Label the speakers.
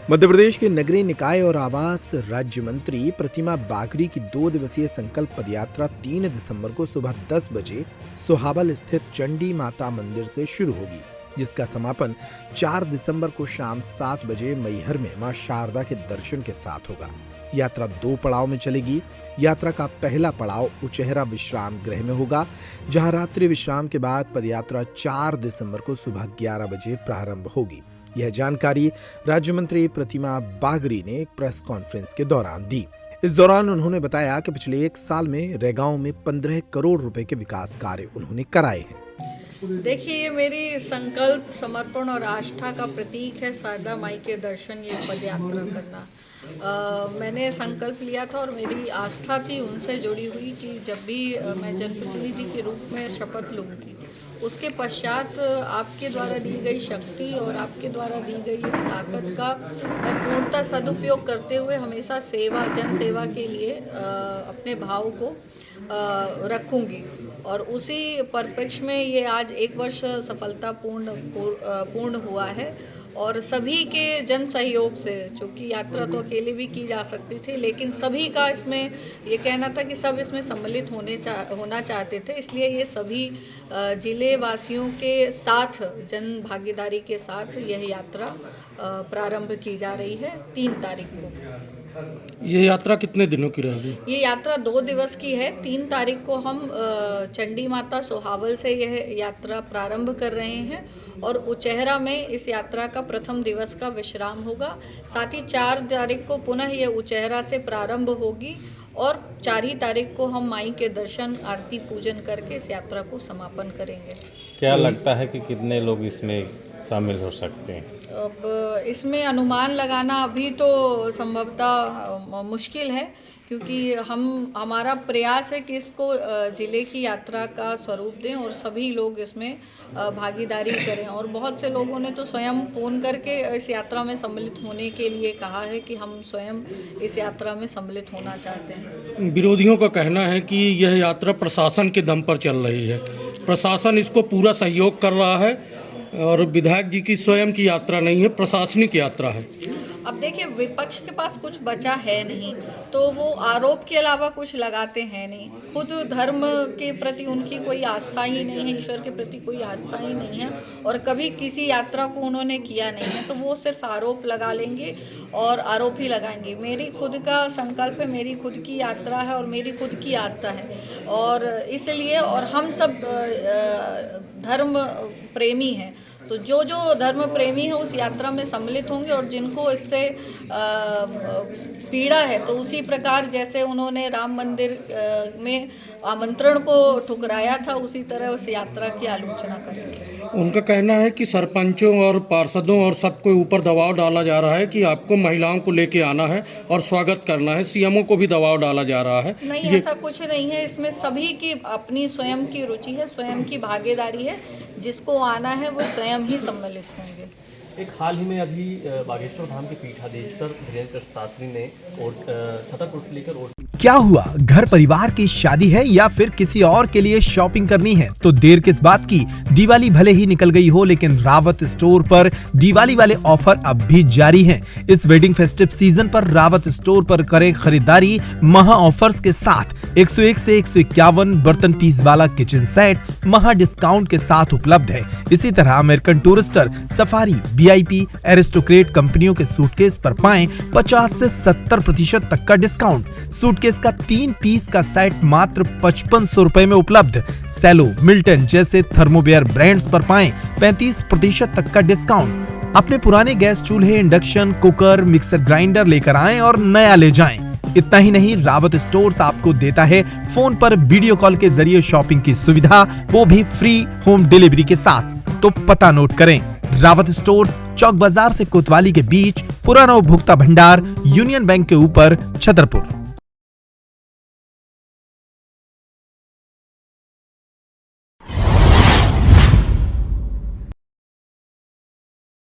Speaker 1: मध्य प्रदेश के नगरीय निकाय और आवास राज्य मंत्री प्रतिमा बागरी की 2 दिवसीय संकल्प पदयात्रा 3 दिसंबर को सुबह 10 बजे सोहाबल स्थित चंडी माता मंदिर से शुरू होगी, जिसका समापन 4 दिसंबर को शाम 7 बजे मैहर में मां शारदा के दर्शन के साथ होगा। यात्रा 2 पड़ाव में चलेगी। यात्रा का पहला पड़ाव उचेहरा विश्राम गृह में होगा, जहां रात्रि विश्राम के बाद पदयात्रा 4 दिसंबर को सुबह 11 बजे प्रारंभ होगी। यह जानकारी राज्य मंत्री प्रतिमा बागरी ने एक प्रेस कॉन्फ्रेंस के दौरान दी। इस दौरान उन्होंने बताया कि पिछले 1 साल में रैगांव में 15 करोड़ रुपए के विकास कार्य उन्होंने कराए हैं।
Speaker 2: देखिए, ये मेरी संकल्प, समर्पण और आस्था का प्रतीक है। शारदा माई के दर्शन, ये पदयात्रा करना मैंने संकल्प लिया था और मेरी आस्था थी उनसे जुड़ी हुई कि जब भी मैं जनप्रतिनिधि के रूप में शपथ लूँगी, उसके पश्चात आपके द्वारा दी गई शक्ति और आपके द्वारा दी गई इस ताकत का मैं पूर्णतः सदुपयोग करते हुए हमेशा सेवा, जन सेवा के लिए अपने भाव को रखूँगी। और उसी परिप्रेक्ष्य में ये आज 1 वर्ष पूर्ण हुआ है और सभी के जन सहयोग से, चूँकि यात्रा तो अकेले भी की जा सकती थी, लेकिन सभी का इसमें ये कहना था कि सब इसमें सम्मिलित होना चाहते थे, इसलिए ये सभी जिले वासियों के साथ, जन भागीदारी के साथ यह यात्रा प्रारंभ की जा रही है 3 तारीख को।
Speaker 3: ये यात्रा कितने दिनों की रहेगी?
Speaker 2: ये यात्रा 2 दिवस की है। 3 तारीख को हम चंडी माता सोहाबल से यह यात्रा प्रारंभ कर रहे हैं और उचेहरा में इस यात्रा का प्रथम दिवस का विश्राम होगा। साथ ही 4 तारीख को पुनः ये उचेहरा से प्रारंभ होगी और 4 ही तारीख को हम माई के दर्शन, आरती, पूजन करके इस यात्रा को समापन करेंगे।
Speaker 4: क्या लगता है कि कितने लोग इसमें शामिल हो सकते हैं?
Speaker 2: अब इसमें अनुमान लगाना अभी तो संभवतः मुश्किल है, क्योंकि हमारा प्रयास है कि इसको ज़िले की यात्रा का स्वरूप दें और सभी लोग इसमें भागीदारी करें। और बहुत से लोगों ने तो स्वयं फ़ोन करके इस यात्रा में सम्मिलित होने के लिए कहा है कि हम स्वयं इस यात्रा में सम्मिलित होना चाहते हैं।
Speaker 3: विरोधियों का कहना है कि यह यात्रा प्रशासन के दम पर चल रही है, प्रशासन इसको पूरा सहयोग कर रहा है और विधायक जी की स्वयं की यात्रा नहीं है, प्रशासनिक यात्रा है।
Speaker 2: अब देखिए, विपक्ष के पास कुछ बचा है नहीं, तो वो आरोप के अलावा कुछ लगाते हैं नहीं। खुद धर्म के प्रति उनकी कोई आस्था ही नहीं है, ईश्वर के प्रति कोई आस्था ही नहीं है और कभी किसी यात्रा को उन्होंने किया नहीं है, तो वो सिर्फ आरोप लगा लेंगे और आरोप ही लगाएंगे। मेरी खुद का संकल्प है, मेरी खुद की यात्रा है और मेरी खुद की आस्था है, और इसलिए और हम सब धर्म प्रेमी हैं, तो जो धर्म प्रेमी है उस यात्रा में सम्मिलित होंगे और जिनको इससे पीड़ा है, तो उसी प्रकार जैसे उन्होंने राम मंदिर में आमंत्रण को ठुकराया था, उसी तरह उस यात्रा की आलोचना करेंगे।
Speaker 3: उनका कहना है कि सरपंचों और पार्षदों और सबको ऊपर दबाव डाला जा रहा है कि आपको महिलाओं को लेके आना है और स्वागत करना है, सीएमओ को भी दबाव डाला जा रहा है।
Speaker 2: नहीं, ऐसा कुछ नहीं है। इसमें सभी की अपनी स्वयं की रुचि है, स्वयं की भागीदारी है। जिसको आना है वो स्वयं ही सम्मिलित होंगे।
Speaker 5: एक हाल ही में अभी बागेश्वर धाम के पीठाधीश्वर धीरेन्द्र शास्त्री ने छतरपुर से लेकर
Speaker 1: क्या हुआ, घर परिवार की शादी है या फिर किसी और के लिए शॉपिंग करनी है तो देर किस बात की। दिवाली भले ही निकल गई हो, लेकिन रावत स्टोर पर दिवाली वाले ऑफर अब भी जारी हैं। इस वेडिंग फेस्टिव सीजन पर रावत स्टोर पर करें खरीदारी महा ऑफर्स के साथ। 101 से 151 बर्तन पीस वाला किचन सेट महा डिस्काउंट के साथ उपलब्ध है। इसी तरह American Tourister, Safari, VIP, Aristocrat कंपनियों के सूटकेस पर पाएं 50 से 70% तक का डिस्काउंट। सूटकेस का 3 पीस का सेट मात्र 5500 रुपए में उपलब्ध। सेलो, मिल्टन जैसे थर्मोवेयर ब्रांड्स पर पाएं 35% तक का डिस्काउंट। अपने पुराने गैस चूल्हे, इंडक्शन कुकर, मिक्सर ग्राइंडर लेकर आएं और नया ले जाएं। इतना ही नहीं, रावत स्टोर्स आपको देता है फोन पर वीडियो कॉल के जरिए शॉपिंग की सुविधा, वो भी फ्री होम डिलीवरी के साथ। तो पता नोट करें, रावत स्टोर्स, चौक बाजार से कोतवाली के बीच, पुराना उपभोक्ता भंडार, यूनियन बैंक के ऊपर, छतरपुर।